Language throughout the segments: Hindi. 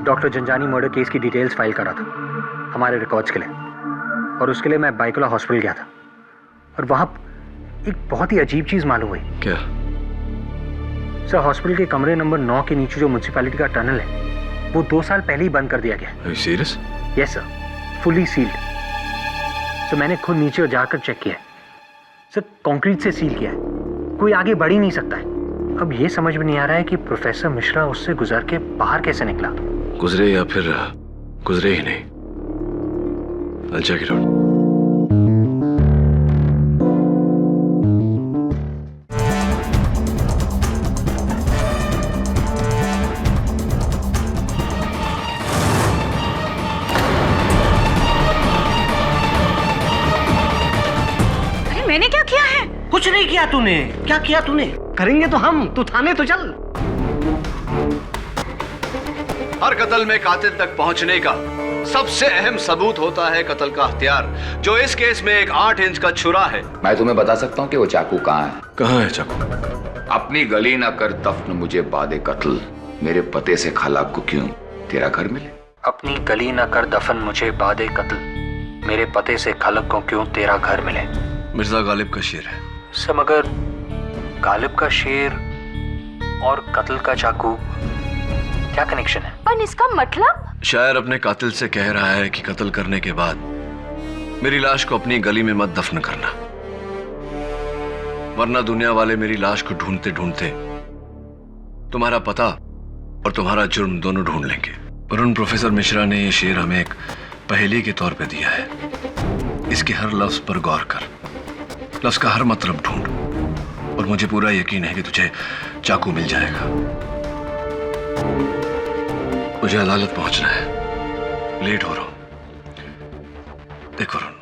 डॉक्टर जंजानी मर्डर केस की डिटेल्स फाइल करा था हमारे रिकॉर्ड्स के लिए, और उसके लिए मैं बाइकोला हॉस्पिटल गया था और वहां एक बहुत ही अजीब चीज मालूम हुई। क्या? सर, हॉस्पिटल के कमरे नंबर 9 के नीचे जो म्युनिसिपैलिटी का टनल है वो 2 साल पहले ही बंद कर दिया गया। Are you serious? Yes sir, fully sealed. Sir, मैंने खुद नीचे जाकर चेक किया है सर, कंक्रीट से सील किया है, कोई आगे बढ़ ही नहीं सकता है। अब ये समझ में नहीं आ रहा है कि प्रोफेसर मिश्रा उससे गुजर के बाहर कैसे निकला। गुजरे या फिर गुजरे ही नहीं। I'll check it out. मैंने क्या किया है? कुछ नहीं किया तूने। क्या किया तूने? करेंगे तो हम, तू थाने तो चल। हर कत्ल में कातिल तक पहुंचने का सबसे अहम सबूत होता है कत्ल का हथियार, जो इस केस में एक 8 इंच का छुरा है। मैं तुम्हें बता सकता हूँ कि वो चाकू कहाँ है। कहाँ है चाकू? अपनी गली न कर दफन मुझे बादे कत्ल, मेरे पते से खलाक को क्यों तेरा घर मिले। अपनी गली न कर दफन मुझे बादे कत्ल, मेरे पते से खलक को क्यों तेरा घर मिले। मिर्जा गालिब का शेर है। सर, मगर गालिब का शेर और कत्ल का चाकू क्या कनेक्शन है? पर इसका मतलब? शायर अपने कातिल से कह रहा है कि कत्ल करने के बाद मेरी लाश को अपनी गली में मत दफन करना, वरना दुनिया वाले मेरी लाश को ढूंढते ढूंढते तुम्हारा पता और तुम्हारा जुर्म दोनों ढूंढ लेंगे। वरुण प्रोफेसर मिश्रा ने यह शेर हमें एक पहेली के तौर पे दिया है। इसके हर लफ्ज पर गौर कर, लफ्ज का हर मतलब ढूंढ, और मुझे पूरा यकीन है कि तुझे चाकू मिल जाएगा। मुझे अदालत पहुंचना है, लेट हो रहा हूं। देखो वरुण,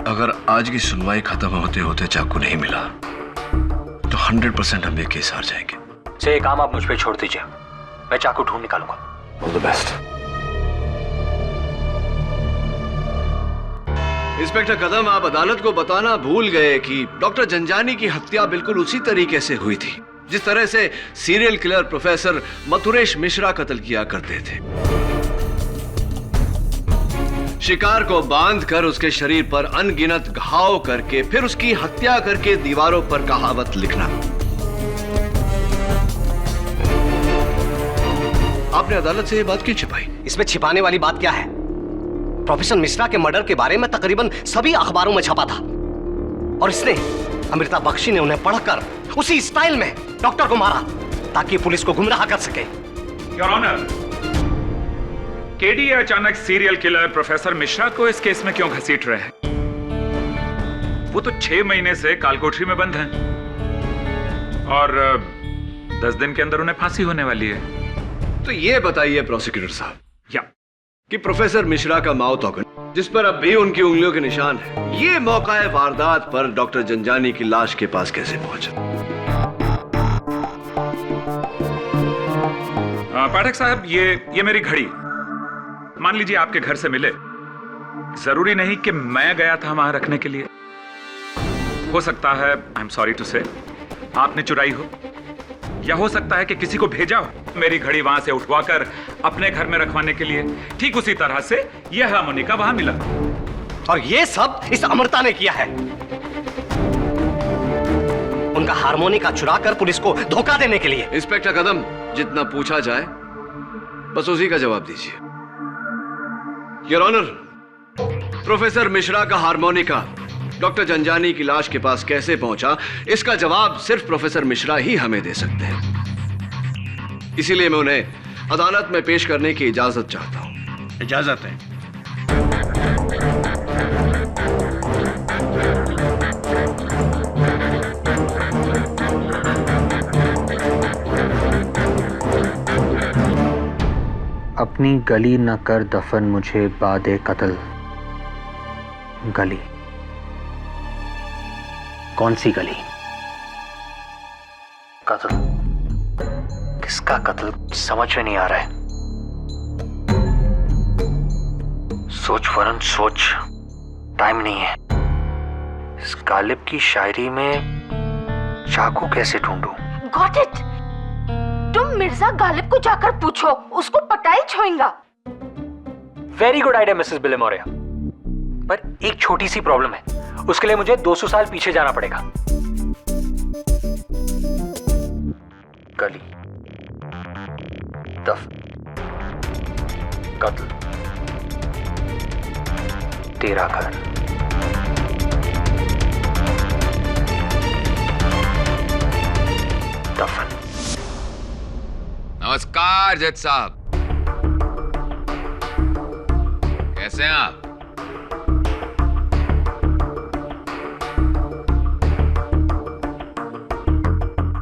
अगर आज की सुनवाई खत्म होते होते चाकू नहीं मिला तो 100% हम ये केस हार जाएंगे। से काम आप मुझ पे छोड़ दीजिए, मैं चाकू ढूंढ निकालूंगा। All the best. इंस्पेक्टर कदम, आप अदालत को बताना भूल गए कि डॉक्टर जंजानी की हत्या बिल्कुल उसी तरीके से हुई थी जिस तरह से serial killer professor Mathuresh Mishra कत्ल किया करते थे। शिकार को बांधकर उसके शरीर पर अनगिनत घाव करके फिर उसकी हत्या करके दीवारों पर कहावत लिखना। आपने अदालत से यह बात क्यों छिपाई? इसमें छिपाने वाली बात क्या है? प्रोफेसर मिश्रा के मर्डर के बारे में तकरीबन सभी अखबारों में छपा था, और इसने, अमृता बख्शी ने उन्हें पढ़कर उसी स्टाइल में डॉक्टर को मारा ताकि पुलिस को गुमराह कर सके। योर ऑनर, केडी अचानक सीरियल किलर प्रोफेसर मिश्रा को इस केस में क्यों घसीट रहे हैं? वो तो 6 महीने से कालकोठरी में बंद हैं और 10 दिन के अंदर उन्हें फांसी होने वाली है। तो ये बताइए प्रोसिक्यूटर साहब या कि प्रोफेसर मिश्रा का माउथ ऑर्गन, जिस पर अब भी उनकी उंगलियों के निशान है, ये मौका वारदात पर डॉक्टर जंजानी की लाश के पास कैसे पहुंचा? पाठक साहब, ये मेरी घड़ी मान लीजिए आपके घर से मिले। जरूरी नहीं कि मैं गया था वहां रखने के लिए। हो सकता है, आई एम सॉरी टू से, आपने चुराई हो, या हो सकता है कि किसी को भेजा हो मेरी घड़ी वहां से उठवाकर अपने घर में रखवाने के लिए। ठीक उसी तरह से यह हार्मोनिका वहां मिला, और ये सब इस अमृता ने किया है। उनका हार्मोनिका चुराकर पुलिस को धोखा देने के लिए। इंस्पेक्टर कदम, जितना पूछा जाए बस उसी का जवाब दीजिए। योर ऑनर, प्रोफेसर मिश्रा का हार्मोनिका डॉक्टर जंजानी की लाश के पास कैसे पहुंचा, इसका जवाब सिर्फ प्रोफेसर मिश्रा ही हमें दे सकते हैं। इसीलिए मैं उन्हें अदालत में पेश करने की इजाजत चाहता हूं। इजाजत है। अपनी गली न कर दफन मुझे बादे कत्ल। गली? कौन सी गली? कत्ल? किसका कत्ल समझ में नहीं आ रहा है। सोच वरुण सोच, टाइम नहीं है। इस गालिब की शायरी में चाकू कैसे ढूंढूं? Got it! तुम मिर्जा गालिब को जाकर पूछो, उसको पता ही छोएगा। वेरी गुड आइडिया मिसेस बिलेमोरिया, पर एक छोटी सी प्रॉब्लम है, उसके लिए मुझे 200 साल पीछे जाना पड़ेगा। गली, दफन, कत्ल, तेरा घर। दफन। नमस्कार जज साहब, कैसे हैं आप?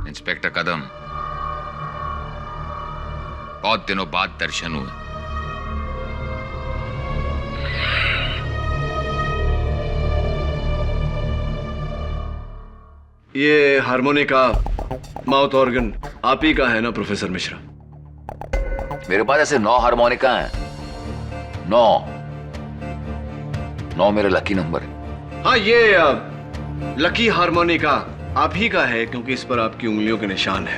इंस्पेक्टर कदम, बहुत दिनों बाद दर्शन हुए। ये हार्मोनिका, माउथ ऑर्गन आप ही का है ना प्रोफेसर मिश्रा? मेरे पास ऐसे 9 हारमोनिका हैं। 9 मेरा लकी नंबर है। हाँ, ये लकी हार्मोनिका आप ही का है क्योंकि इस पर आपकी उंगलियों के निशान है।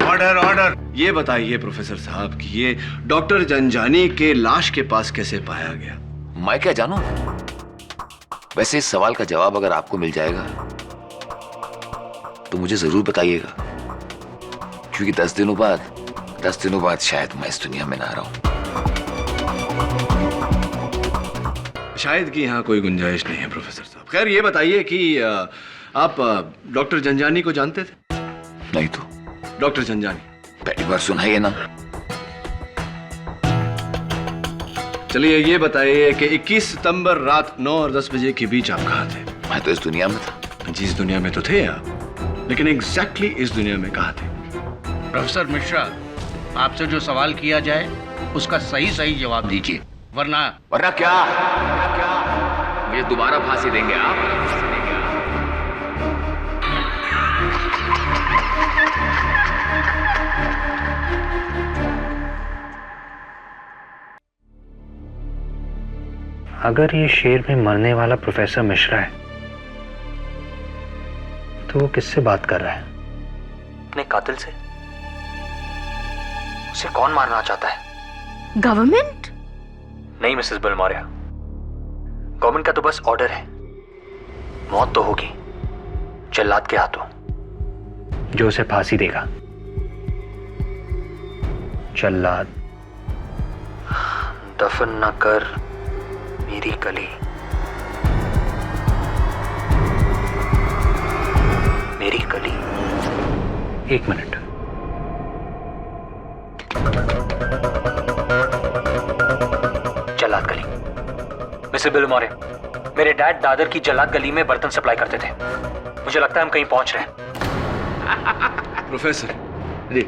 Order order. ये बताइए प्रोफेसर साहब कि ये डॉक्टर जंजानी के लाश के पास कैसे पाया गया? मैं क्या जानूं? वैसे इस सवाल का जवाब अगर आपको मिल जाएगा तो मुझे जरूर बताइएगा, क्योंकि 10 दिनों बाद शायद मैं इस दुनिया में ना रहूं। शायद कि यहाँ कोई गुंजाइश नहीं है प्रोफेसर साहब। खैर, ये बताइए कि आप डॉक्टर जंजानी को जानते थे? नहीं तो। डॉक्टर जंजानी पहली बार सुना है ना। चलिए ये बताइए कि 21 सितंबर रात 9 और 10 बजे के बीच आप कहाँ थे? मैं तो इस दुनिया में था। जी, इस दुनिया में तो थे आप, लेकिन एग्जैक्टली इस दुनिया में कहाँ थे? प्रोफेसर मिश्रा, आपसे जो सवाल किया जाए उसका सही जवाब दीजिए, वरना क्या मुझे दोबारा फांसी देंगे आप? अगर ये शेर में मरने वाला प्रोफेसर मिश्रा है तो वो किससे बात कर रहा है? अपने कातिल से? उसे कौन मारना चाहता है? गवर्नमेंट? नहीं मिसेस बिलेमोरिया, गवर्नमेंट का तो बस ऑर्डर है। मौत तो होगी जल्लाद के हाथों, जो उसे फांसी देगा। जल्लाद, दफन न कर मेरी गली, मेरी गली। 1 मिनट। जल्लाद गली। मिसेस बिलेमोरिया, मेरे डैड दादर की जल्लाद गली में बर्तन सप्लाई करते थे। मुझे लगता है हम कहीं पहुंच रहे हैं। प्रोफेसर जी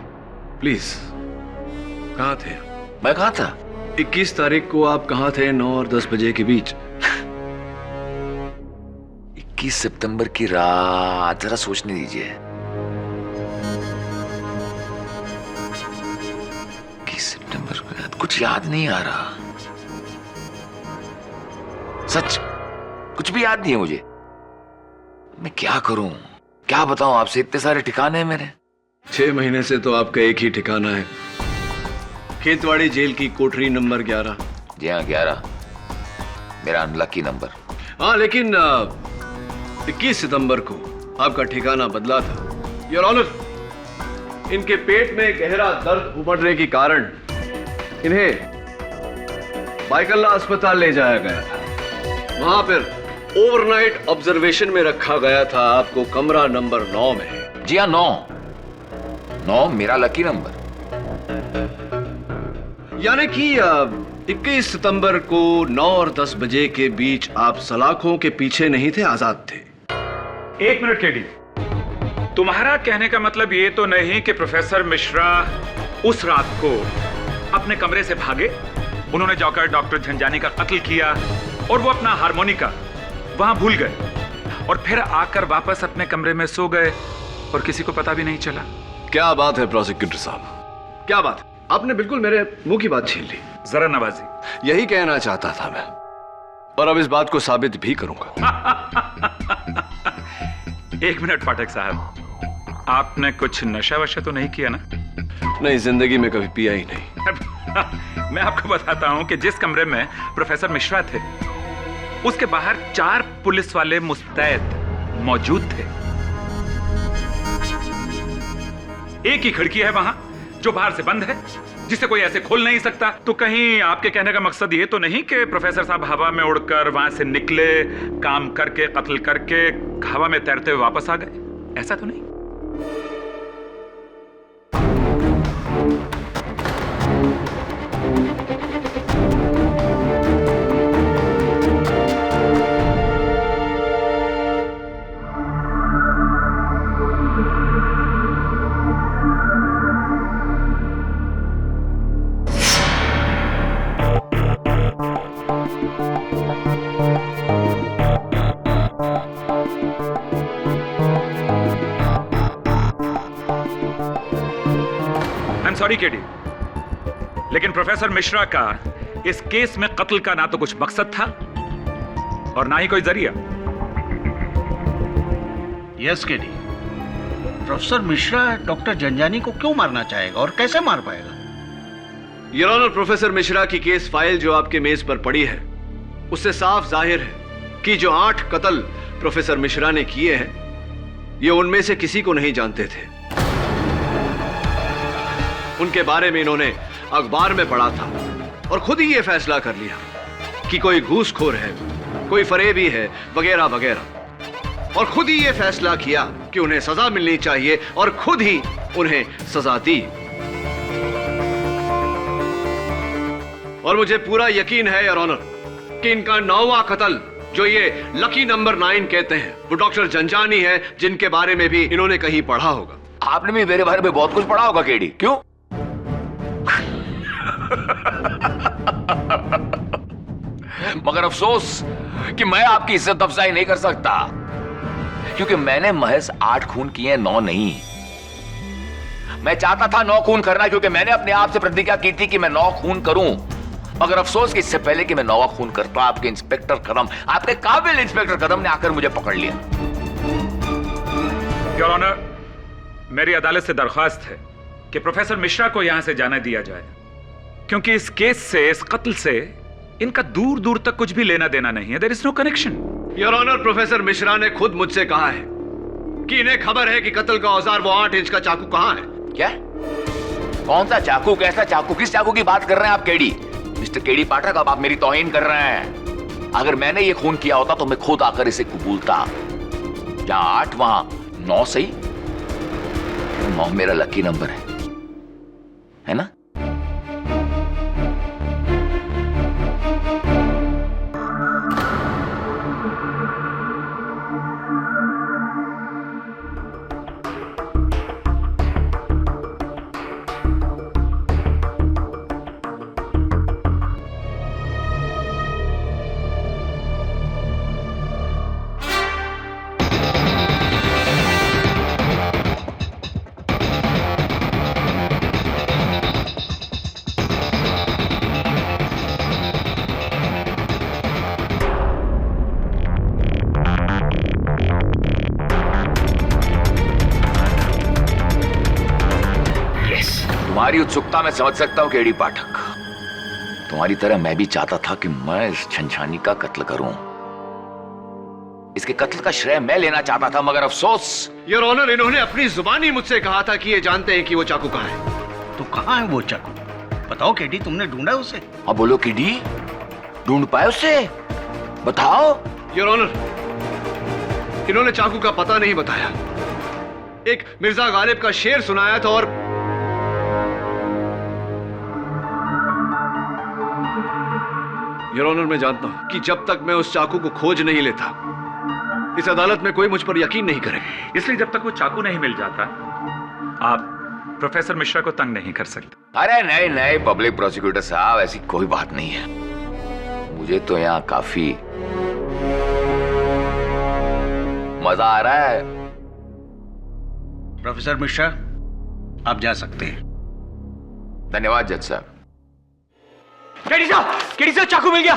प्लीज, कहाँ थे? मैं कहाँ था? 21 तारीख को आप कहाँ थे 9 और 10 बजे के बीच? 21 सितंबर की रात, जरा सोचने दीजिए। 21 सितंबर की रात, कुछ याद नहीं आ रहा। सच कुछ भी याद नहीं है मुझे। मैं क्या करूं, क्या बताऊं आपसे? इतने सारे ठिकाने हैं मेरे। 6 महीने से तो आपका एक ही ठिकाना है, खेतवाड़ी जेल की कोठरी नंबर 11। जी हाँ, 11 मेरा अनलकी नंबर। हाँ, लेकिन 21 सितंबर को आपका ठिकाना बदला था। योर ऑनर, इनके पेट में गहरा दर्द उमड़ने के कारण इन्हें बाइकल्ला अस्पताल ले जाया गया था। वहां पर ओवरनाइट ऑब्जर्वेशन में रखा गया था आपको कमरा नंबर 9 में। जी हाँ, 9 मेरा लकी नंबर। यानी कि 21 सितंबर को 9 और 10 बजे के बीच आप सलाखों के पीछे नहीं थे, आजाद थे। 1 मिनट केडी, तुम्हारा कहने का मतलब ये तो नहीं कि प्रोफेसर मिश्रा उस रात को अपने कमरे से भागे, उन्होंने जाकर डॉक्टर झंझानी का कत्ल किया और वो अपना हारमोनिका वहां भूल गए और फिर आकर वापस अपने कमरे में सो गए और किसी को पता भी नहीं चला? क्या बात है प्रोसिक्यूटर साहब, क्या बात है? आपने बिल्कुल मेरे मुंह की बात छीन ली। जरा नवाजी, यही कहना चाहता था मैं, और अब इस बात को साबित भी करूंगा। एक मिनट पाठक साहब, आपने कुछ नशा वशा तो नहीं किया ना? नहीं, जिंदगी में कभी पिया ही नहीं। मैं आपको बताता हूं कि जिस कमरे में प्रोफेसर मिश्रा थे, उसके बाहर 4 पुलिस वाले मुस्तैद मौजूद थे। एक ही खिड़की है वहां जो बाहर से बंद है, जिसे कोई ऐसे खोल नहीं सकता। तो कहीं आपके कहने का मकसद ये तो नहीं कि प्रोफेसर साहब हवा में उड़कर वहां से निकले, काम करके, कत्ल करके हवा में तैरते हुए वापस आ गए? ऐसा तो नहीं? सॉरी केडी, लेकिन प्रोफेसर मिश्रा का इस केस में कत्ल का ना तो कुछ मकसद था और ना ही कोई जरिया। Yes KD, professor Mishra doctor Janjani को क्यों मारना चाहेगा और कैसे मार पाएगा? योर ऑनर, प्रोफेसर मिश्रा की केस फाइल जो आपके मेज पर पड़ी है, उससे साफ जाहिर है कि जो 8 कत्ल प्रोफेसर मिश्रा ने किए हैं, ये उनमें से किसी को नहीं जानते थे। उनके बारे में इन्होंने अखबार में पढ़ा था और खुद ही ये फैसला कर लिया कि कोई घूसखोर है, कोई फरेबी है, वगैरह वगैरह, और खुद ही ये फैसला किया कि उन्हें सजा मिलनी चाहिए और खुद ही उन्हें सजा दी। और मुझे पूरा यकीन है योर ऑनर कि इनका 9वां कत्ल, जो ये लकी नंबर 9 कहते हैं, वो डॉक्टर जंजानी है, जिनके बारे में भी इन्होंने कहीं पढ़ा होगा। आपने भी मेरे बारे में बहुत कुछ पढ़ा होगा केडी, क्यों? मगर अफसोस कि मैं आपकी इज्जत अफजाई नहीं कर सकता, क्योंकि मैंने महज 8 खून किए, 9 नहीं। मैं चाहता था 9 खून करना, क्योंकि मैंने अपने आप से प्रतिज्ञा की थी कि मैं 9 खून करूं। मगर अफसोस कि इससे पहले कि मैं 9वां खून करता, आपके इंस्पेक्टर कदम, आपके काबिल इंस्पेक्टर कदम ने आकर मुझे पकड़ लिया। योर ऑनर, मेरी अदालत से दरख्वास्त है कि प्रोफेसर मिश्रा को यहां से जाने दिया जाए, क्योंकि इस केस से, इस कत्ल से इनका दूर दूर तक कुछ भी लेना देना नहीं है। There is no connection. Your honour, professor Mishra ने खुद मुझसे कहा है कि इन्हें खबर है कि कत्ल का औजार, वो 8 इंच का चाकू कहां है। क्या? कौन सा चाकू? कैसा चाकू? किस चाकू की बात कर रहे हैं आप केडी? मिस्टर केडी पाठक, अब आप मेरी तौहीन कर रहे हैं। अगर मैंने ये खून किया होता तो मैं खुद आकर इसे कबूलता। जहां 8 वहां 9 सही। 9 मेरा लकी नंबर है ना? तुम्हारी उत्सुकता मैं समझ सकता हूं केडी पाठक। तुम्हारी तरह मैं भी चाहता था कि मैं इस झंझानी का कत्ल करूं। इसके कत्ल का श्रेय मैं लेना चाहता था, मगर अफसोस। योर ऑनर, इन्होंने अपनी जुबानी मुझसे कहा था कि ये जानते हैं कि वो चाकू कहां है। तो कहां है वो चाकू? बताओ केडी, तुमने ढूंढा उसे? अब बोलो केडी, ढूंढ पाए उसे? बताओ। योर ऑनर, इन्होंने चाकू का पता नहीं बताया। एक मिर्जा गालिब का शेर सुनाया था और योर ऑनर, मैं जानता हूं कि जब तक मैं उस चाकू को खोज नहीं लेता, इस अदालत में कोई मुझ पर यकीन नहीं करेगा। इसलिए जब तक वो चाकू नहीं मिल जाता, आप प्रोफेसर मिश्रा को तंग नहीं कर सकते। अरे नहीं नहीं पब्लिक प्रोसिक्यूटर साहब, ऐसी कोई बात नहीं है। मुझे तो यहाँ काफी मजा आ रहा है। प्रोफेसर मिश्रा, आप जा सकते हैं। धन्यवाद जज साहब। केडी साहब, चाकू मिल गया।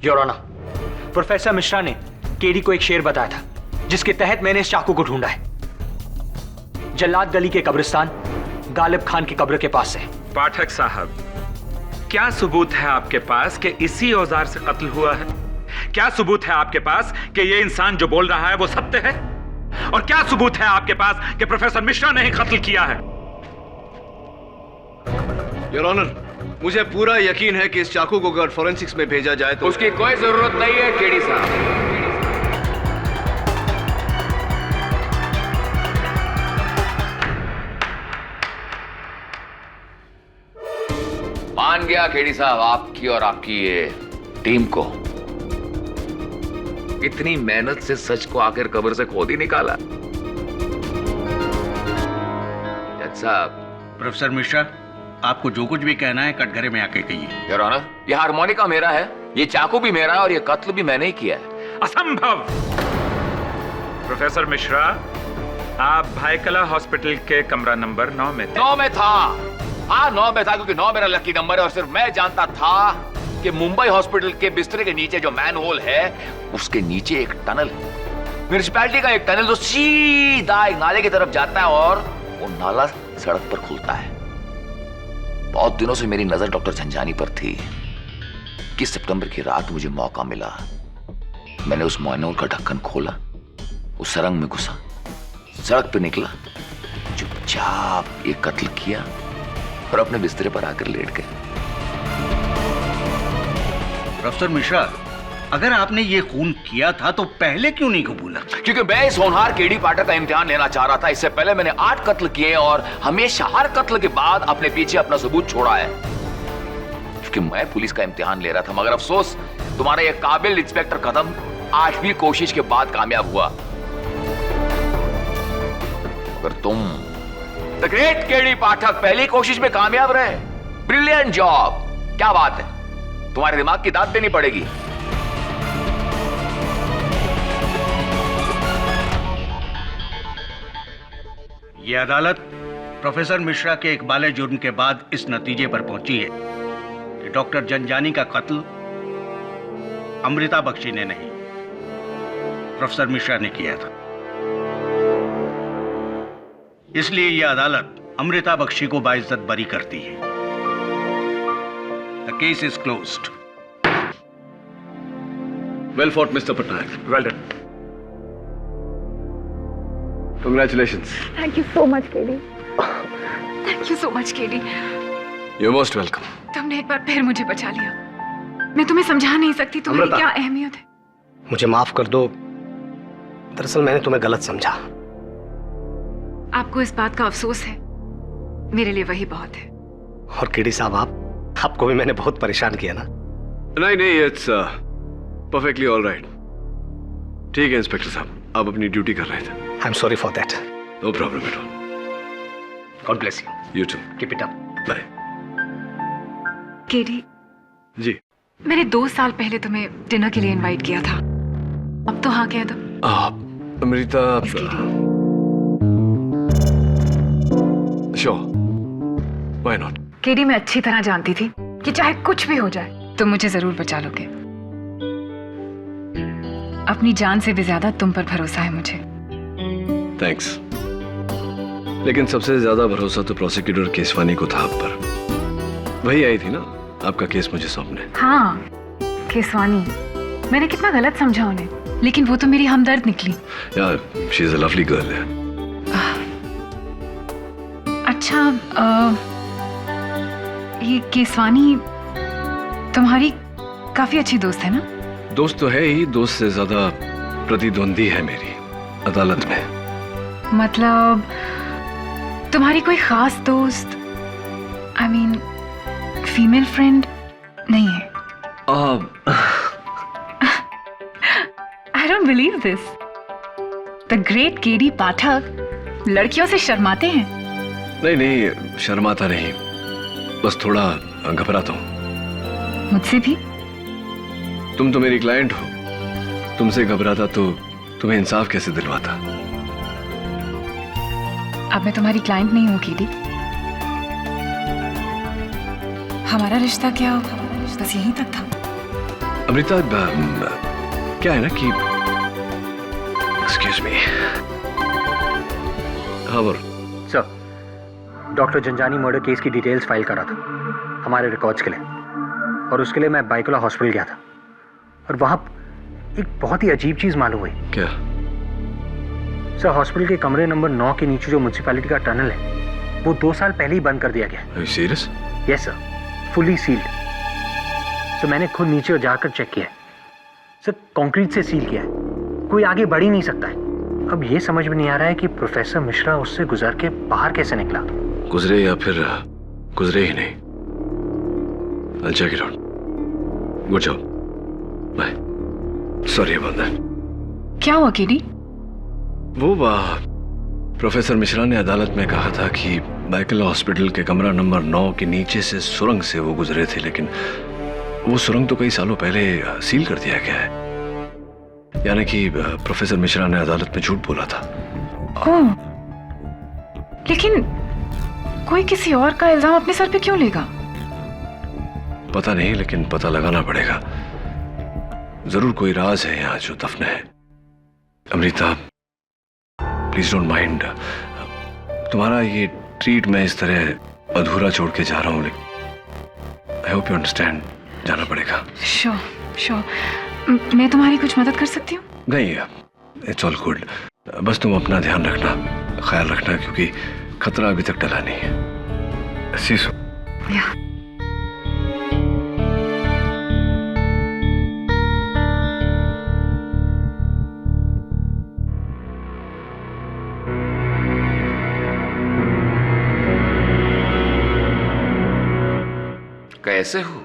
योर ऑनर, प्रोफेसर मिश्रा ने केडी को एक शेर बताया था, जिसके तहत मैंने इस चाकू को ढूंढा है। जल्लाद गली के कब्रिस्तान गालिब खान की कब्र के पास से। पाठक साहब, क्या सबूत है आपके पास कि इसी औजार से कत्ल हुआ है? क्या सबूत है आपके पास कि ये इंसान जो बोल रहा है वो सत्य है? और क्या सबूत है आपके पास कि प्रोफेसर मिश्रा ने ही कत्ल किया है? योर ऑनर, मुझे पूरा यकीन है कि इस चाकू को अगर फॉरेंसिक्स में भेजा जाए तो उसकी कोई जरूरत नहीं है केडी साहब। मान गया केडी साहब आपकी और आपकी ये टीम को। इतनी मेहनत से सच को आखिर कब्र से खोद ही निकाला। जज साहब। प्रोफेसर मिश्रा, आपको जो कुछ भी कहना है कटघरे में आके कहिए। योर ऑनर, ये हारमोनिका मेरा है, ये चाकू भी मेरा है और ये कत्ल भी मैंने ही किया है। असंभव। प्रोफेसर मिश्रा, आप भाईकला हॉस्पिटल के कमरा नंबर 9 में थे। 9 में था। हाँ 9 में था, क्योंकि 9 मेरा लकी नंबर है और सिर्फ मैं जानता था कि मुंबई हॉस्पिटल के बिस्तरे के नीचे जो मैन होल है उसके नीचे एक टनल है, म्युनिसिपैलिटी का एक टनल जो सीधा एक नाले की तरफ जाता है और वो नाला सड़क पर खुलता है। बहुत दिनों से मेरी नजर डॉक्टर झंझानी पर थी कि सितंबर की रात मुझे मौका मिला। मैंने उस मैनहोल का ढक्कन खोला, उस सुरंग में घुसा, सड़क पर निकला, चुपचाप ये कत्ल किया और अपने बिस्तरे पर आकर लेट गए। प्रोफेसर मिश्रा, अगर आपने ये खून किया था तो पहले क्यों नहीं कबूला? क्योंकि मैं इस होनहार केडी पाठक का इम्तिहान लेना चाह रहा था। इससे पहले मैंने 8 कत्ल किए और हमेशा हर कत्ल के बाद अपने पीछे अपना सबूत छोड़ा है, क्योंकि मैं पुलिस का इम्तिहान ले रहा था। मगर अफसोस, तुम्हारा यह काबिल इंस्पेक्टर कदम 8वीं कोशिश के बाद कामयाब हुआ। मगर तुम द ग्रेट केडी पाठक पहली कोशिश में कामयाब रहे। Brilliant job. क्या बात है, तुम्हारे दिमाग की दाद देनी पड़ेगी। यह अदालत प्रोफेसर मिश्रा के इकबाल जुर्म के बाद इस नतीजे पर पहुंची है कि डॉक्टर जंजानी का कत्ल अमृता बख्शी ने नहीं, प्रोफेसर मिश्रा ने किया था। इसलिए यह अदालत अमृता बख्शी को बाइज्जत बरी करती है। The case is closed. Well fought mister Patnaik. Well done. Congratulations. Thank you so much KD. Thank you so much KD. You're most welcome. तुमने एक बार फिर मुझे बचा लिया। मैं तुम्हें समझा नहीं सकती तुम्हारी अमृता। क्या अहमियत है। मुझे माफ कर दो, दरअसल मैंने तुम्हें गलत समझा। आपको इस बात का अफसोस है, मेरे लिए वही बहुत है। और केडी साहब, आपको भी मैंने बहुत परेशान किया ना? नहीं, इट्स परफेक्टली ऑल राइट। ठीक है इंस्पेक्टर साहब, आप अपनी ड्यूटी कर रहे थे। I am sorry for that. No problem at all. God bless you. You too. Keep it up. Bye. KD, ji. मैंने 2 साल पहले तुम्हें डिनर के लिए इनवाइट किया था, अब तो हाँ कह दो। Amrita. Sure, why not. KD, मैं अच्छी तरह जानती थी कि चाहे कुछ भी हो जाए तुम मुझे जरूर बचा लोगे। अपनी जान से भी ज्यादा तुम पर भरोसा है मुझे। थैंक्स, लेकिन सबसे ज्यादा भरोसा तो प्रोसिक्यूटर केसवानी को था आप पर। वही आई थी ना आपका केस मुझे सौंपने। हाँ, केसवानी। मैंने कितना गलत समझा उन्हें, लेकिन वो तो मेरी हमदर्द निकली। यार, she is a lovely girl है। अच्छा, ये केसवानी तुम्हारी काफी अच्छी दोस्त है ना? दोस्त तो है ही, दोस्त से ज्यादा प्रतिद्वंदी है मेरी अदालत में। मतलब तुम्हारी कोई खास दोस्त, आई मीन फीमेल फ्रेंड नहीं है? I don't believe this. The great KD Pathak लड़कियों से शर्माते हैं? नहीं, शर्माता नहीं, बस थोड़ा घबराता हूँ। मुझसे भी? तुम तो मेरी क्लाइंट हो, तुमसे घबराता तो तुम्हें इंसाफ कैसे दिलवाता। अब मैं तुम्हारी क्लाइंट नहीं हूँ केडी। हमारा रिश्ता क्या बस यहीं तक था। अमृता, क्या है ना कि एक्सक्यूज मी। हाँ बोल। Sir, doctor Zanjani murder case की डिटेल्स फाइल करा था हमारे रिकॉर्ड्स के लिए, और उसके लिए मैं बाइकोला हॉस्पिटल गया था, और वहां एक बहुत ही अजीब चीज मालूम हुई। क्या? सर, हॉस्पिटल के कमरे नंबर 9 के नीचे जो म्युनिसिपैलिटी का टनल है वो 2 साल पहले ही बंद कर दिया गया है। Are you serious? Yes sir, fully sealed. Sir, मैंने खुद नीचे जाकर चेक किया है। सर, कंक्रीट से सील किया है, कोई आगे बढ़ ही नहीं सकता है। अब ये समझ में नहीं आ रहा है कि प्रोफेसर मिश्रा उससे गुजर के बाहर कैसे निकला। गुजरे या फिर गुजरे ही नहीं। I'll check it out. Good job. Bye. Sorry about that. क्या हुआ केडी? वो प्रोफेसर मिश्रा ने अदालत में कहा था कि बाइकला हॉस्पिटल के कमरा नंबर 9 के नीचे से सुरंग से वो गुजरे थे, लेकिन वो सुरंग तो कई सालों पहले सील कर दिया गया है। यानी कि प्रोफेसर मिश्रा ने अदालत में झूठ बोला था। ओह, लेकिन कोई किसी और का इल्जाम अपने सर पे क्यों लेगा? पता नहीं, लेकिन पता लगाना पड़ेगा। जरूर कोई राज है यहाँ जो दफन है। Amrita, please don't mind. तुम्हारा ये ट्रीट मैं इस तरह अधूरा छोड़ के जा रहा हूँ, लेकिन आई होप यू अंडरस्टैंड। जाना पड़ेगा। श्योर। मैं तुम्हारी कुछ मदद कर सकती हूँ? नहीं, इट्स ऑल गुड। बस तुम अपना ध्यान रखना, ख्याल रखना, क्योंकि खतरा अभी तक टला नहीं है। सीसो। या। कैसे हो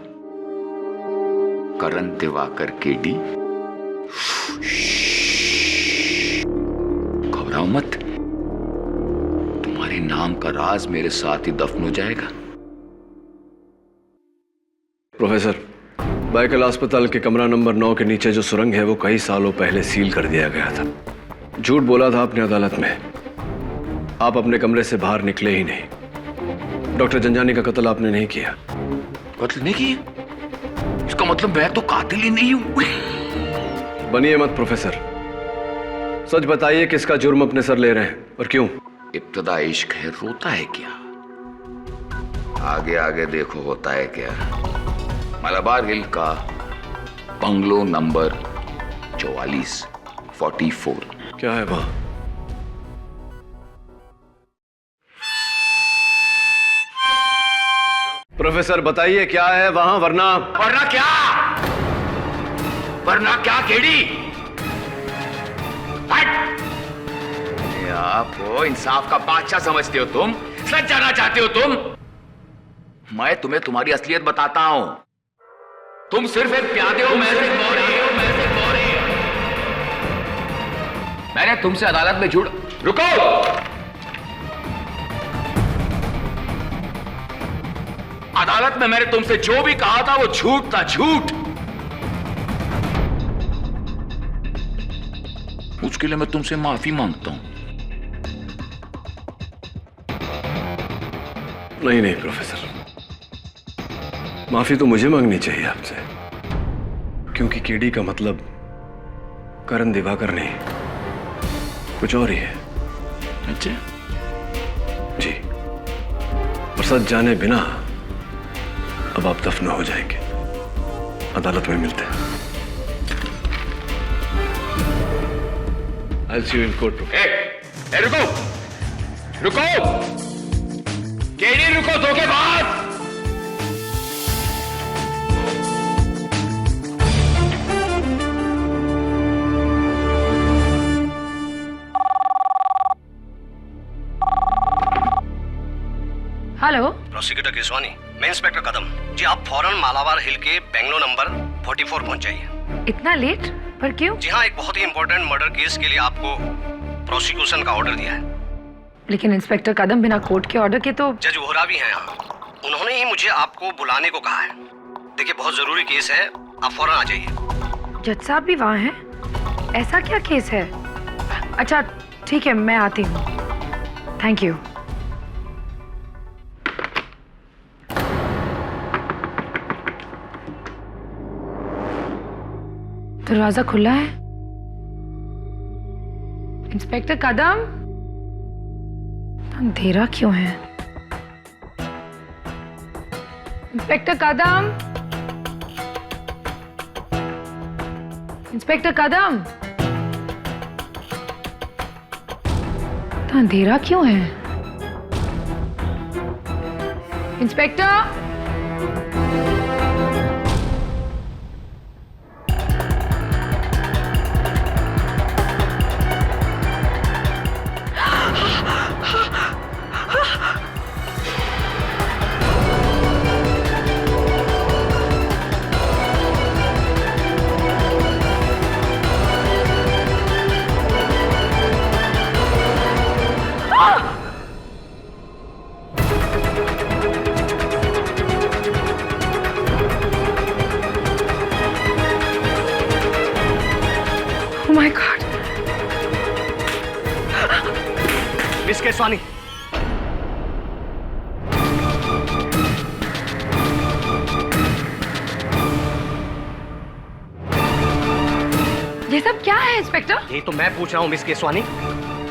करण दिवाकर केडी? घबराओ मत, तुम्हारे नाम का राज मेरे साथ ही दफन हो जाएगा। प्रोफेसर, बाइकला अस्पताल के कमरा नंबर 9 के नीचे जो सुरंग है वो कई सालों पहले सील कर दिया गया था। झूठ बोला था आपने अदालत में। आप अपने कमरे से बाहर निकले ही नहीं। डॉक्टर जंजानी का कत्ल आपने नहीं किया। कत्ल नहीं किया? इसका मतलब मैं तो कातिल ही नहीं हूं। बनिए मत प्रोफेसर, सच बताइए किसका जुर्म अपने सर ले रहे हैं और क्यों? इब्तदा इश्क है, रोता है क्या? आगे आगे देखो होता है क्या। मलबार हिल का बंगलो नंबर 44। क्या है वहां? प्रोफेसर बताइए क्या है वहां, वरना क्या केडी? आपको इंसाफ का बादशाह समझते हो तुम? सच जाना चाहते हो तुम? मैं तुम्हें तुम्हारी असलियत बताता हूं। तुम सिर्फ एक प्यादे हो, मैं सिर्फ मोरी। मैंने तुमसे अदालत में रुको। अदालत में मैंने तुमसे जो भी कहा था वो झूठ था, झूठ। उसके लिए मैं तुमसे माफी मांगता हूं। नहीं प्रोफेसर, माफी तो मुझे मांगनी चाहिए आपसे, क्योंकि केडी का मतलब करण दिवाकर नहीं, कुछ और ही है। अच्छा जी, और सच जाने बिना अब आप दफन हो जाएंगे। अदालत में मिलते हैं। I'll see you in court. रुको केडी, रुको, धोखेबाज। हेलो, प्रोसिक्यूटर केसवानी, मैं इंस्पेक्टर कदम जी। आप फौरन मालाबार हिल के बेंगलो नंबर 44 पहुंच जाइए। इतना लेट? पर क्यों? जी हाँ, एक बहुत ही इंपॉर्टेंट मर्डर केस के लिए आपको प्रोसिक्यूशन का ऑर्डर दिया है। लेकिन इंस्पेक्टर कदम, बिना कोर्ट के ऑर्डर के तो। जज वोहरा भी हैं यहाँ, उन्होंने ही मुझे आपको बुलाने को कहा है। देखिए, बहुत जरूरी केस है, आप फौरन आ जाइए। जज साहब भी वहाँ हैं? ऐसा क्या केस है? अच्छा ठीक है, मैं आती हूँ। Thank you. दरवाजा खुला है। इंस्पेक्टर कदम, अंधेरा क्यों है? इंस्पेक्टर कदम, इंस्पेक्टर कदम, अंधेरा क्यों है? Inspector, Oh my God. Miss Keswani, ये सब क्या है इंस्पेक्टर? यही तो मैं पूछ रहा हूँ मिस केसवानी।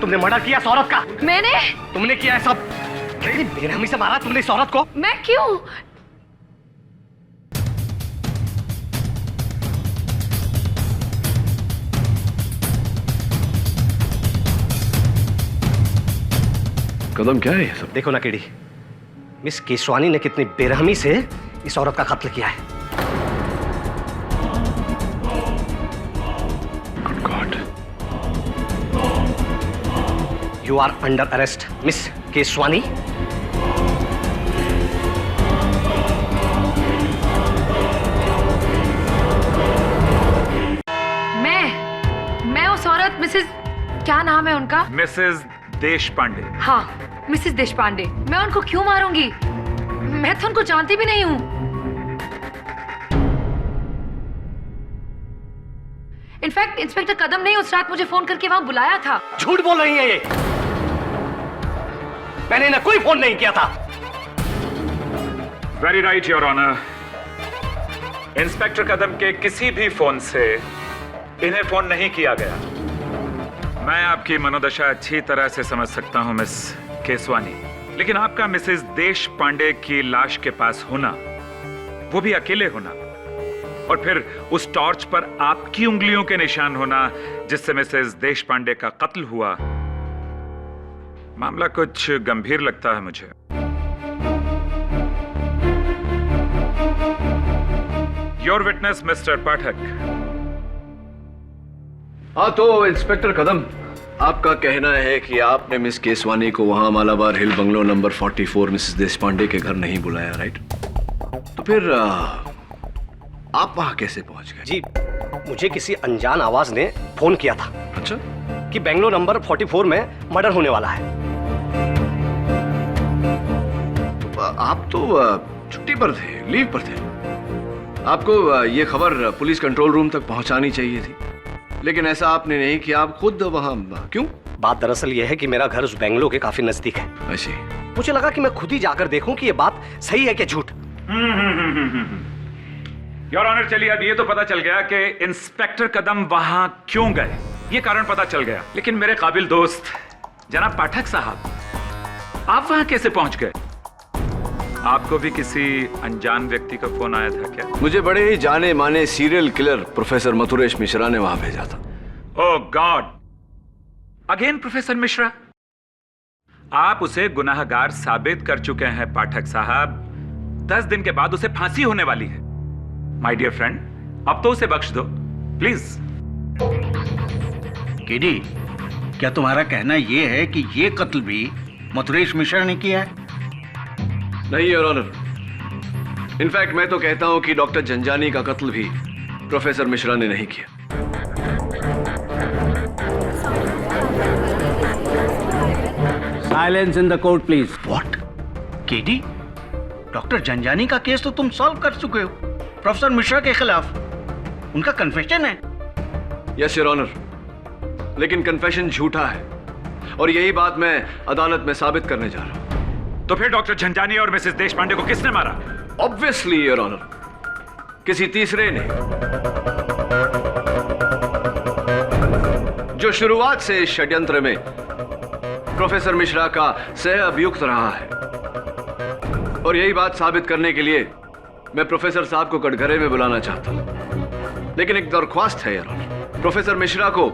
तुमने मर्डर किया इस औरत का? मैंने? तुमने किया है सब? कितनी बेरहमी से मारा तुमने इस औरत को? मैं क्यों? कदम क्या है ये सब? देखो ना केडी, मिस केसवानी ने कितनी बेरहमी से इस औरत का कत्ल किया है। Good God. You are under arrest miss Keswani. मैं उस औरत मिसेस, क्या नाम है उनका? मिसेस देश पांडे। हाँ, मिसेस देशपांडे। मैं उनको क्यों मारूंगी? मैं तो उनको जानती भी नहीं हूँ। इनफैक्ट इंस्पेक्टर कदम ने उस रात मुझे फोन करके वहां बुलाया था। झूठ बोल रही है ये। मैंने इन्हें कोई फोन नहीं किया था। Very right your honour. Inspector Kadam के किसी भी फोन से इन्हें फोन नहीं किया गया। मैं आपकी मनोदशा अच्छी तरह से समझ सकता हूं मिस केसवानी, लेकिन आपका मिसेस देश पांडे की लाश के पास होना, वो भी अकेले होना, और फिर उस टॉर्च पर आपकी उंगलियों के निशान होना जिससे मिसेस देश पांडे का कत्ल हुआ, मामला कुछ गंभीर लगता है मुझे। योर विटनेस मिस्टर पाठक। हाँ तो इंस्पेक्टर कदम, आपका कहना है कि आपने मिस केसवानी को वहां मालाबार हिल बंगलो नंबर 44 मिसेस देशपांडे के घर नहीं बुलाया, राइट? तो फिर आप वहां कैसे पहुंच गए? जी, मुझे किसी अनजान आवाज ने फोन किया था। अच्छा, कि बेंगलोर नंबर 44 में मर्डर होने वाला है। तो आप तो छुट्टी पर थे, लीव पर थे। आपको ये खबर पुलिस कंट्रोल रूम तक पहुंचानी चाहिए थी, लेकिन ऐसा आपने नहीं किया। आप खुद वहां क्यों? बात दरअसल यह है कि मेरा घर उस बेंगलोर के काफी नजदीक है। ऐसे मुझे लगा कि मैं खुद ही जाकर देखूं कि ये बात सही है कि झूठ। योर ऑनर, चलिए अब ये तो पता चल गया कि इंस्पेक्टर कदम वहां क्यों गए, ये कारण पता चल गया। लेकिन मेरे काबिल दोस्त जनाब पाठक साहब, आप वहां कैसे पहुंच गए? आपको भी किसी अनजान व्यक्ति का फोन आया था क्या? मुझे बड़े ही जाने माने serial killer professor Mathuresh Mishra ने वहां भेजा था। ओह गॉड, अगेन प्रोफेसर मिश्रा? आप उसे गुनाहगार साबित कर चुके हैं पाठक साहब। 10 दिन के बाद उसे फांसी होने वाली है। माय डियर फ्रेंड, अब तो उसे बख्श दो प्लीज। केडी, क्या तुम्हारा कहना यह है कि ये कत्ल भी मथुरेश मिश्रा ने किया है? नहीं योर ऑनर, इनफैक्ट मैं तो कहता हूं कि डॉक्टर जंजानी का कत्ल भी प्रोफेसर मिश्रा ने नहीं किया। Silence in the court please. What? KD, doctor Janjani का केस तो तुम सॉल्व कर चुके हो प्रोफेसर मिश्रा के खिलाफ। उनका कन्फेशन है। यस योर ऑनर, लेकिन कन्फेशन झूठा है और यही बात मैं अदालत में साबित करने जा रहा हूं। तो फिर डॉक्टर झंझानी और मिसेस देशपांडे को किसने मारा? ऑब्वियसली योर ऑनर, किसी तीसरे ने। जो शुरुआत से इस षड्यंत्र में प्रोफेसर मिश्रा का सह अभियुक्त रहा है। और यही बात साबित करने के लिए मैं प्रोफेसर साहब को कटघरे में बुलाना चाहता हूं। लेकिन एक दरख्वास्त है यार, प्रोफेसर मिश्रा को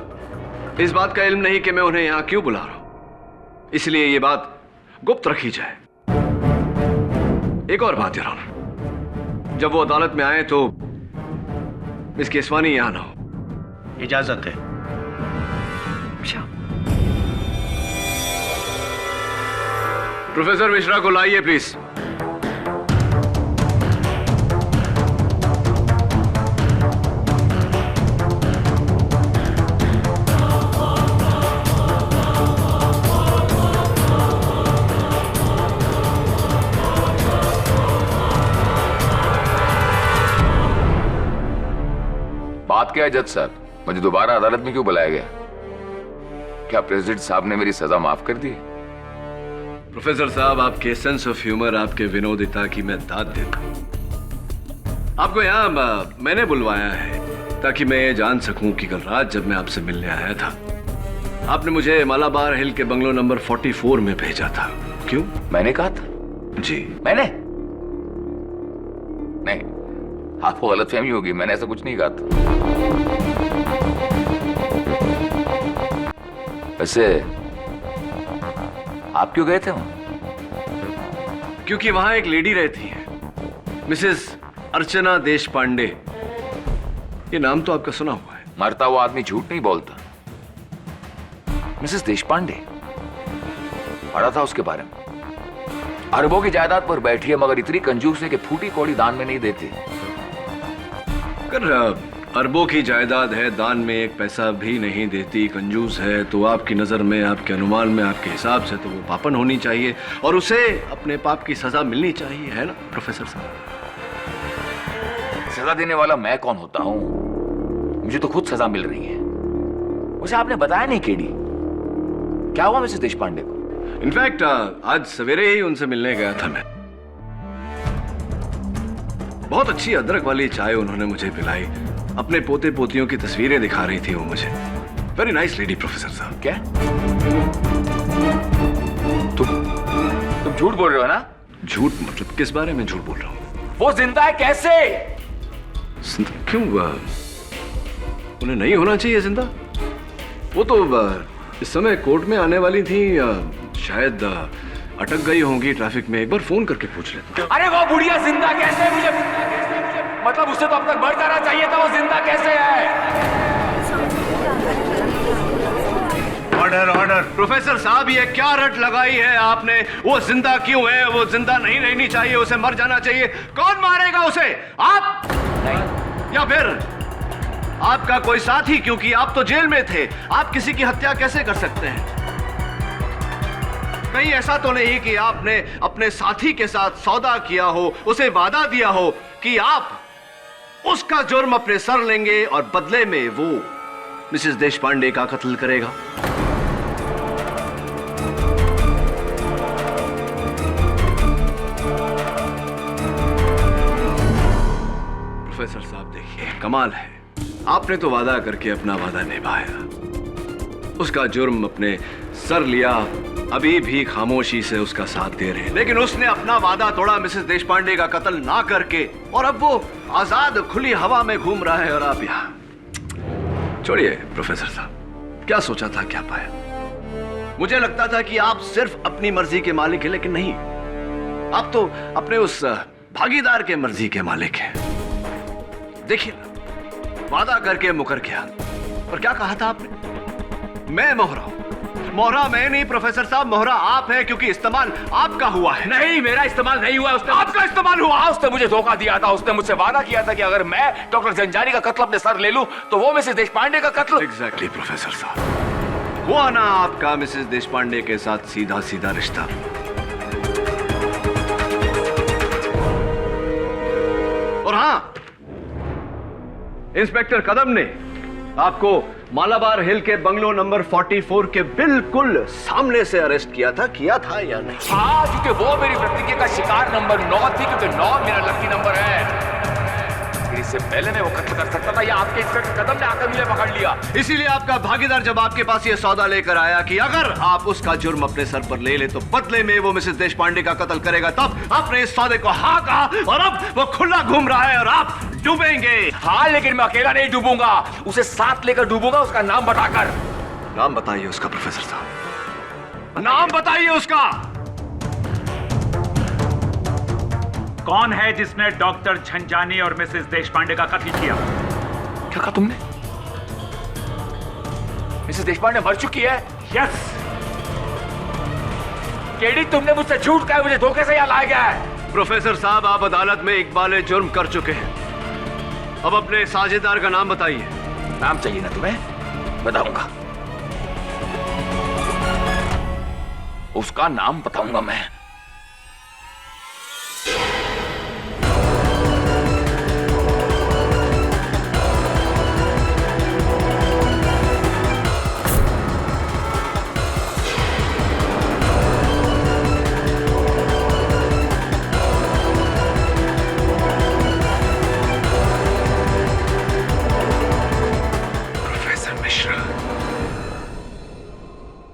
इस बात का इल्म नहीं कि मैं उन्हें यहां क्यों बुला रहा हूं, इसलिए यह बात गुप्त रखी जाए। एक और बात यार, जब वो अदालत में आए तो मिस केसवानी यहां ना हो। इजाजत है। प्रोफेसर मिश्रा को लाइए प्लीज। बात क्या है जज साहब, मुझे दोबारा अदालत में क्यों बुलाया गया? क्या प्रेसिडेंट साहब ने मेरी सजा माफ कर दी? प्रोफेसर साहब, आपके सेंस ऑफ ह्यूमर, आपके विनोदिता की मैं दाद देता हूं। आपको यहां मैंने बुलवाया है ताकि मैं ये जान सकूं कि कल रात जब मैं आपसे मिलने आया था, आपने मुझे मालाबार हिल के बंगलो नंबर 44 में भेजा था। क्यों? मैंने कहा था? जी। मैंने नहीं, आपको गलतफहमी होगी, मैंने ऐसा कुछ नहीं कहा था। वैसे आप क्यों गए थे वहां? क्योंकि वहां एक लेडी रहती है, मिसेस अर्चना देशपांडे। ये नाम तो आपका सुना हुआ है। मरता हुआ आदमी झूठ नहीं बोलता। मिसेस देशपांडे, पढ़ा था उसके बारे में। अरबों की जायदाद पर बैठी है, मगर इतनी कंजूस है कि फूटी कौड़ी दान में नहीं देती। अगर अरबों की जायदाद है, दान में एक पैसा भी नहीं देती, कंजूस है, तो आपकी नजर में, आपके अनुमान में, आपके हिसाब से तो वो पापन होनी चाहिए और उसे अपने पाप की सजा मिलनी चाहिए, है ना प्रोफेसर साहब? सजा देने वाला मैं कौन होता हूं? मुझे तो खुद सजा मिल रही है। उसे आपने बताया नहीं केडी, क्या हुआ मिसेस देशपांडे को? इनफैक्ट आज सवेरे ही उनसे मिलने गया था मैं। बहुत अच्छी अदरक वाली चाय उन्होंने मुझे पिलाई, अपने पोते पोतियों की तस्वीरें दिखा रही थी वो मुझे। वेरी नाइस लेडी प्रोफेसर साहब। क्या तुम झूठ बोल रहे हो ना? झूठ मतलब किस बारे में झूठ बोल रहा हूँ? वो जिंदा है कैसे? क्यों? उन्हें नहीं होना चाहिए जिंदा? वो तो इस समय कोर्ट में आने वाली थी, शायद अटक गई होंगी ट्रैफिक में। एक बार फोन करके पूछ लेता। अरे वो बुढ़िया जिंदा कैसे? मुझे मतलब उससे तो अब तक मर जाना चाहिए था, वो जिंदा कैसे है? Order order. प्रोफेसर साहब, ये क्या रट लगाई है आपने? वो जिंदा क्यों है? वो जिंदा नहीं रहनी चाहिए, उसे मर जाना चाहिए। कौन मारेगा उसे? आप? नहीं। या फिर आपका कोई साथी? क्योंकि आप तो जेल में थे, आप किसी की हत्या कैसे कर सकते हैं? कहीं ऐसा तो नहीं कि आपने अपने साथी के साथ सौदा किया हो, उसे वादा दिया हो कि आप उसका जुर्म अपने सर लेंगे और बदले में वो मिसेस देशपांडे का कत्ल करेगा? प्रोफेसर साहब देखिए, कमाल है, आपने तो वादा करके अपना वादा निभाया, उसका जुर्म अपने सर लिया, अभी भी खामोशी से उसका साथ दे रहे हैं। लेकिन उसने अपना वादा तोड़ा मिसेस देशपांडे का कत्ल ना करके, और अब वो आजाद खुली हवा में घूम रहा है और आप यहां। छोड़िए प्रोफेसर साहब, क्या सोचा था क्या पाया? मुझे लगता था कि आप सिर्फ अपनी मर्जी के मालिक हैं, लेकिन नहीं, आप तो अपने उस भागीदार के मर्जी के मालिक हैं। देखिए, वादा करके मुकर गया, और क्या कहा था आपने? मैं मोहरा हूं। मोहरा मैं नहीं प्रोफेसर साहब, मोहरा आप हैं, क्योंकि इस्तेमाल आपका हुआ है। नहीं, मेरा इस्तेमाल नहीं हुआ, उसने आपका इस्तेमाल हुआ। उसने मुझे धोखा दिया था, उसने मुझसे वादा किया था कि अगर मैं डॉक्टर जंजानी का कत्ल अपने सर ले लूं तो वो मिसेस देशपांडे का कत्ल। एग्जैक्टली प्रोफेसर साहब, हुआ ना आपका मिसेस देशपांडे के साथ सीधा सीधा रिश्ता। और हां, इंस्पेक्टर कदम ने आपको मालाबार हिल के बंगलो नंबर 44 के बिल्कुल सामने से अरेस्ट किया था या नहीं? हाँ, क्योंकि वो मेरी प्रतिज्ञा का शिकार नंबर 9 थी, क्योंकि 9 मेरा लकी नंबर है। फिर इससे से पहले मैं वो कत्ल कर सकता था या आपके इंस्पेक्टर कदम ने आकर मुझे पकड़ लिया। इसीलिए आपका भागीदार जब आपके पास ये सौदा लेकर आया कि अगर आप उसका जुर्म अपने सर पर ले ले तो बदले में वो मिसेस देशपांडे का कत्ल करेगा, तब आपने इस सौदे को हाँ कहा और अब वो खुला घूम रहा है और आप डूबेंगे। हाँ, लेकिन मैं अकेला नहीं डूबूंगा, उसे साथ लेकर डूबूंगा, उसका नाम बताकर। नाम बताइए उसका प्रोफेसर साहब, नाम बताइए उसका। कौन है जिसने डॉक्टर झंझानी और मिसेस देशपांडे का कत्ल किया? क्या कहा तुमने? मिसेस देशपांडे मर चुकी है? यस। केडी, तुमने मुझसे झूठ कहा, मुझे धोखे से यहाँ लाया गया है। प्रोफेसर साहब, आप अदालत में इकबाल जुर्म कर चुके हैं। अब अपने साझेदार का नाम बताइए। नाम चाहिए ना तुम्हें? बताऊंगा, उसका नाम बताऊंगा मैं।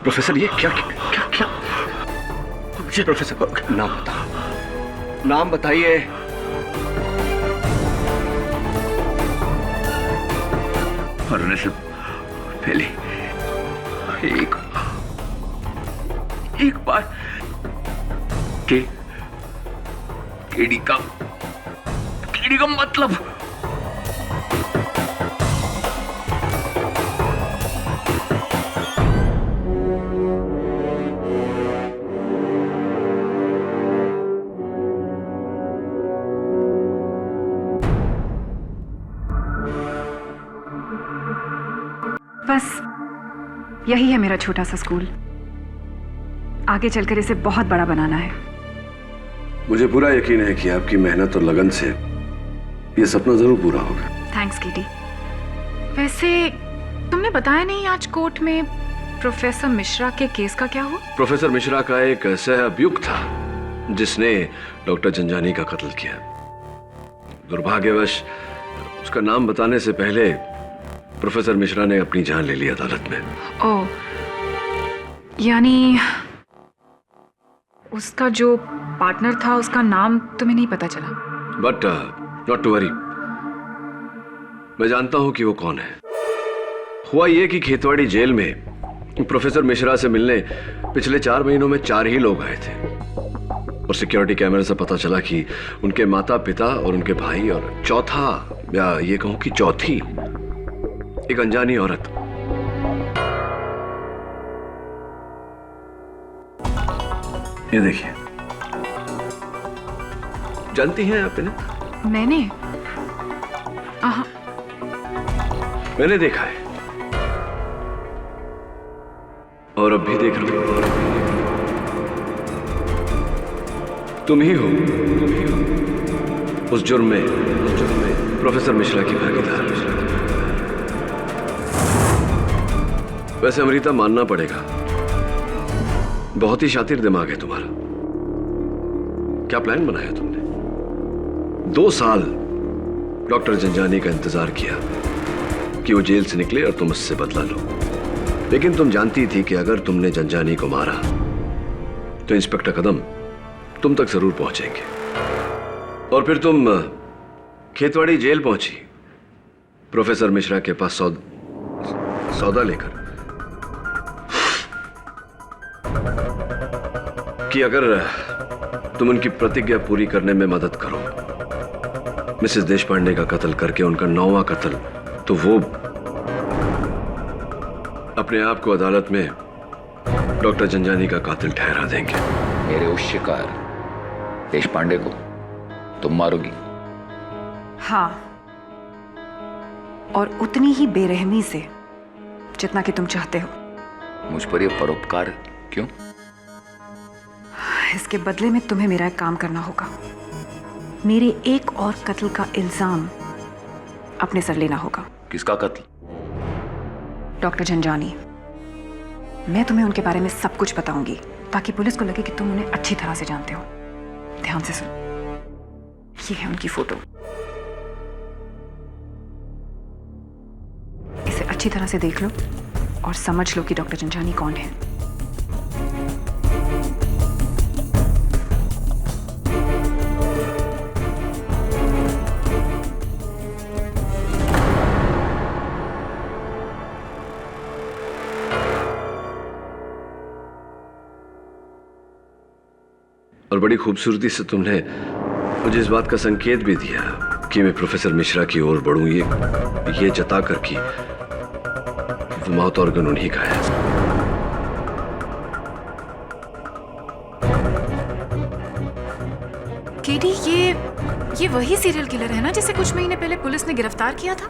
प्रोफेसर, ये क्या क्या क्या मुझे प्रोफेसर नाम बताओ, नाम बताइए। मरने से पहले एक बार केडी का मतलब बस यही है मेरा छोटा सा स्कूल। आगे चलकर इसे बहुत बड़ा बनाना है। मुझे पूरा यकीन है कि आपकी मेहनत और लगन से ये सपना जरूर पूरा होगा। Thanks KD. वैसे तुमने बताया नहीं आज कोर्ट में प्रोफेसर मिश्रा के केस का क्या हुआ? प्रोफेसर मिश्रा का एक सहअभियुक्त था जिसने डॉक्टर झंझानी का कत्ल किया। दुर्भाग्यवश उसका नाम बताने से पहले प्रोफेसर मिश्रा ने अपनी जान ले ली अदालत में। ओह, यानी उसका जो पार्टनर था उसका नाम तुम्हें नहीं पता चला? बट नॉट टू वरी, मैं जानता हूं कि वो कौन है। हुआ ये कि खेतवाड़ी जेल में प्रोफेसर मिश्रा से मिलने पिछले 4 महीनों में 4 ही लोग आए थे और सिक्योरिटी कैमरे से पता चला कि उनके माता पिता और उनके भाई और चौथा, या ये कहूं कि चौथी, एक अनजानी औरत। ये देखिए, जानती हैं आप इन्हें? मैंने देखा है और अब भी देख रहा हूं। तुम ही हो उस जुर्म में प्रोफेसर मिश्रा की भागीदार। वैसे अमृता, मानना पड़ेगा, बहुत ही शातिर दिमाग है तुम्हारा। क्या प्लान बनाया तुमने? 2 साल डॉक्टर झंझानी का इंतजार किया कि वो जेल से निकले और तुम उससे बदला लो, लेकिन तुम जानती थी कि अगर तुमने झंझानी को मारा तो इंस्पेक्टर कदम तुम तक जरूर पहुंचेंगे और फिर तुम खेतवाड़ी जेल पहुंची प्रोफेसर मिश्रा के पास सौदा लेकर कि अगर तुम उनकी प्रतिज्ञा पूरी करने में मदद करो, मिसेस देशपांडे का कत्ल करके उनका 9वां कत्ल, तो वो अपने आप को अदालत में डॉक्टर झंझानी का कातिल ठहरा देंगे। मेरे उस शिकार देशपांडे को तुम मारोगी? हाँ, और उतनी ही बेरहमी से जितना कि तुम चाहते हो। मुझ पर यह परोपकार क्यों? इसके बदले में तुम्हें मेरा एक काम करना होगा। मेरे एक और कत्ल का इल्जाम अपने सर लेना होगा। किसका कत्ल? डॉक्टर झंझानी। मैं तुम्हें उनके बारे में सब कुछ बताऊंगी ताकि पुलिस को लगे कि तुम उन्हें अच्छी तरह से जानते हो। ध्यान से सुन, ये है उनकी फोटो। अच्छी तरह से देख लो और समझ लो कि डॉक्टर जंजानी कौन है। और बड़ी खूबसूरती से तुमने मुझे इस बात का संकेत भी दिया कि मैं प्रोफेसर मिश्रा की ओर बढ़ूं, ये जता कर कि वो माउथ ऑर्गन उन्हीं का है। केडी, ये वही सीरियल किलर है ना जिसे कुछ महीने पहले पुलिस ने गिरफ्तार किया था?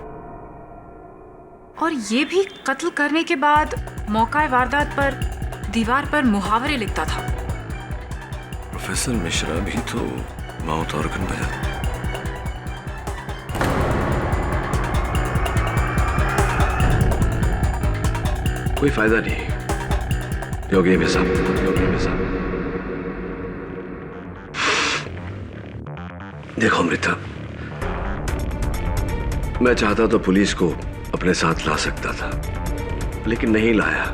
और ये भी कत्ल करने के बाद मौका वारदात पर दीवार पर मुहावरे लिखता था। प्रोफेसर मिश्रा भी तो माउथ ऑर्गन बजाता। कोई फायदा नहीं। योगी में साहब। देखो अमृता, मैं चाहता तो पुलिस को अपने साथ ला सकता था, लेकिन नहीं लाया,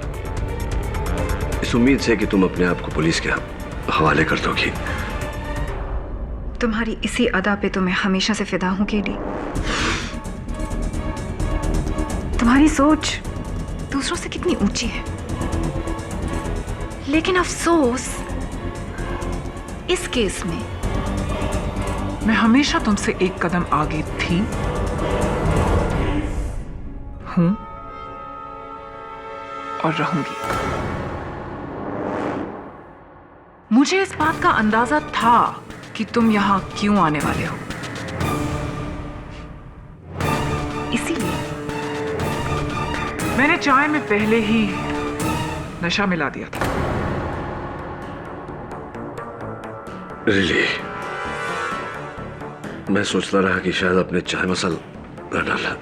इस उम्मीद से कि तुम अपने आप को पुलिस के हवाले कर दोगी। तुम्हारी इसी अदा पे तो मैं हमेशा से फिदा हूं केडी। तुम्हारी सोच दूसरों से कितनी ऊंची है, लेकिन अफसोस इस केस में मैं हमेशा तुमसे एक कदम आगे थी, हूं और रहूंगी। मुझे इस बात का अंदाजा था कि तुम यहां क्यों आने वाले हो, इसीलिए मैंने चाय में पहले ही नशा मिला दिया था। रिली, मैं सोचता रहा कि शायद अपने चाय मसाला न डाला।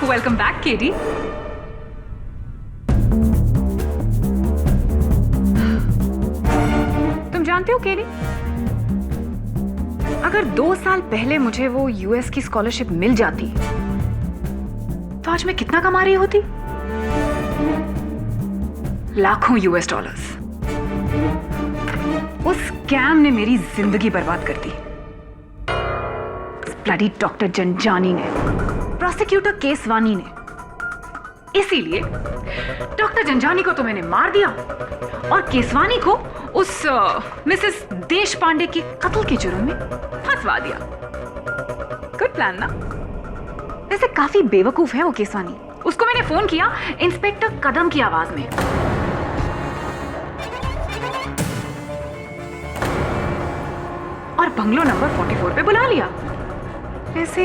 Welcome back KD. तुम जानते हो केडी, अगर 2 साल पहले मुझे वो यूएस की स्कॉलरशिप मिल जाती तो आज मैं कितना कमा रही होती? लाखों US डॉलर्स। उस स्कैम ने मेरी जिंदगी बर्बाद कर दी। ब्लडी डॉक्टर जंजानी ने, प्रोसिक्यूटर केसवानी ने। इसीलिए डॉक्टर जंजानी को तो मैंने मार दिया और केसवानी को उस मिसेस देश पांडे के कत्ल के जुर्म में फंसवा दिया। गुड प्लान ना? वैसे काफी बेवकूफ है वो केसवानी। उसको मैंने फोन किया इंस्पेक्टर कदम की आवाज में। और बंगलो नंबर 44 पे बुला लिया। वैसे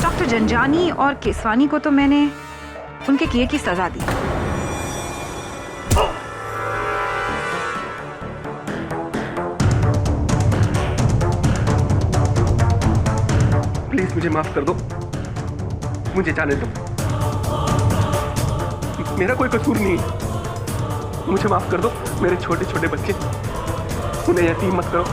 डॉक्टर जंजानी और केसवानी को तो मैंने उनके किए की सजा दी। प्लीज मुझे माफ कर दो, मुझे जाने दो, मेरा कोई कसूर नहीं है। मुझे माफ कर दो, मेरे छोटे छोटे बच्चे, उन्हें यतीम मत करो।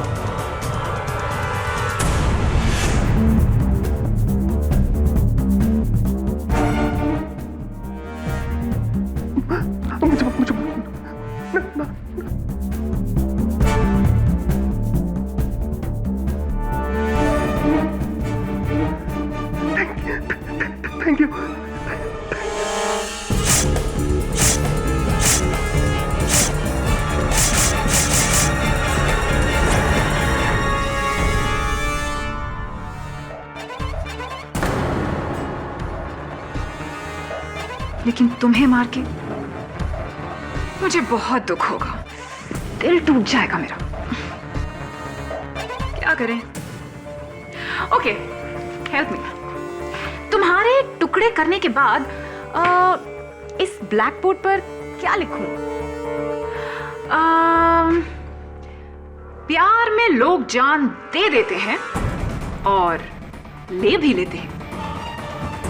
Thank you. लेकिन तुम्हें मार के मुझे बहुत दुख होगा, दिल टूट जाएगा मेरा। क्या करें? Okay, help me. तुम्हारे टुकड़े करने के बाद इस ब्लैक बोर्ड पर क्या लिखूं? प्यार में लोग जान दे देते हैं और ले भी लेते हैं।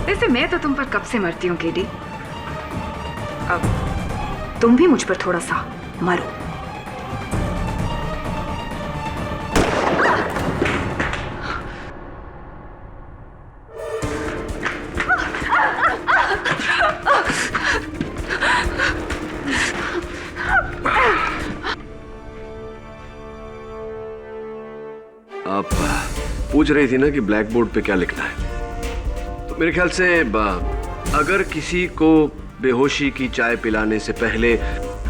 वैसे मैं तो तुम पर कब से मरती हूँ केडी। अब तुम भी मुझ पर थोड़ा सा मरो। आप पूछ रही थी ना कि ब्लैक बोर्ड पे क्या लिखना है, तो मेरे ख्याल से अगर किसी को बेहोशी की चाय पिलाने से पहले,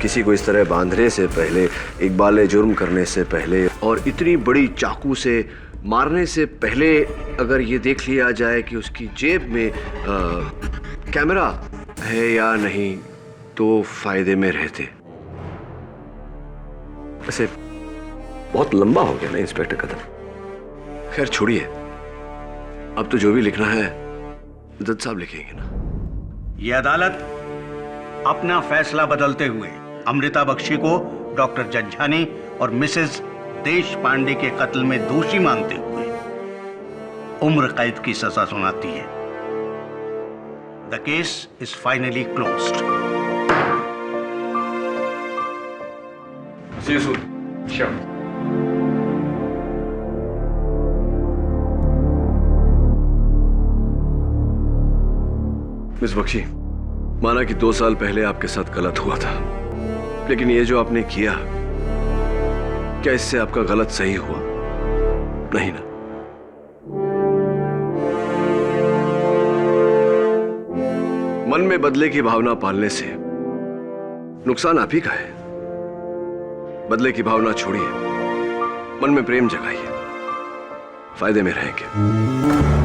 किसी को इस तरह बांधने से पहले, इकबाल जुर्म करने से पहले और इतनी बड़ी चाकू से मारने से पहले अगर ये देख लिया जाए कि उसकी जेब में कैमरा है या नहीं, तो फायदे में रहते। वैसे बहुत लंबा हो गया ना इंस्पेक्टर कदम। खैर छोड़िए, अब तो जो भी लिखना है जज साहब लिखेंगे ना। ये अदालत अपना फैसला बदलते हुए अमृता बख्शी को डॉक्टर जंझानी और मिसेस देश पांडे के कत्ल में दोषी मानते हुए उम्र कैद की सजा सुनाती है। The case is finally closed. See you soon. Sure. Miss Bakshi, माना कि 2 साल पहले आपके साथ गलत हुआ था, लेकिन ये जो आपने किया, क्या इससे आपका गलत सही हुआ? नहीं ना? मन में बदले की भावना पालने से नुकसान आप ही का है। बदले की भावना छोड़िए, मन में प्रेम जगाइए, फायदे में रहेंगे।